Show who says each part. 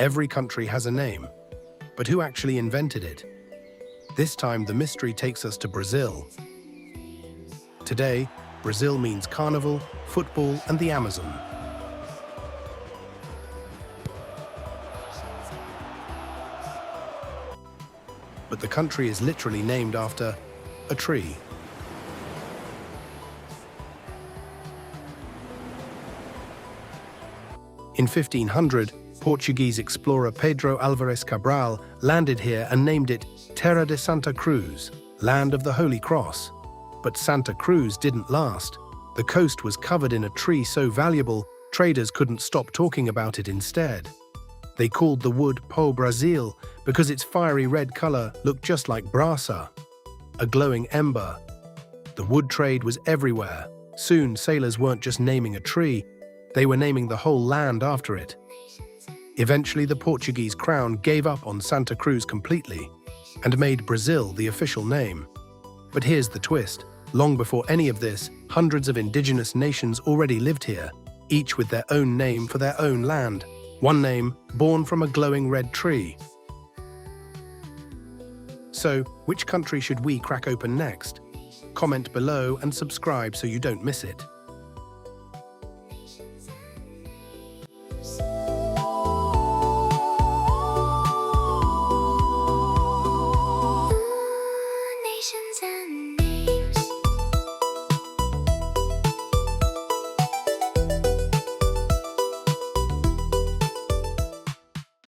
Speaker 1: Every country has a name, but who actually invented it? This time, the mystery takes us to Brazil. Today, Brazil means carnival, football, and the Amazon. But the country is literally named after a tree. In 1500, Portuguese explorer Pedro Álvares Cabral landed here and named it Terra de Santa Cruz, land of the Holy Cross. But Santa Cruz didn't last. The coast was covered in a tree so valuable, traders couldn't stop talking about it instead. They called the wood pau-brasil because its fiery red color looked just like brasa, a glowing ember. The wood trade was everywhere. Soon, sailors weren't just naming a tree, they were naming the whole land after it. Eventually, the Portuguese crown gave up on Santa Cruz completely and made Brazil the official name. But here's the twist. Long before any of this, hundreds of indigenous nations already lived here, each with their own name for their own land. One name, born from a glowing red tree. So, which country should we crack open next? Comment below and subscribe so you don't miss it.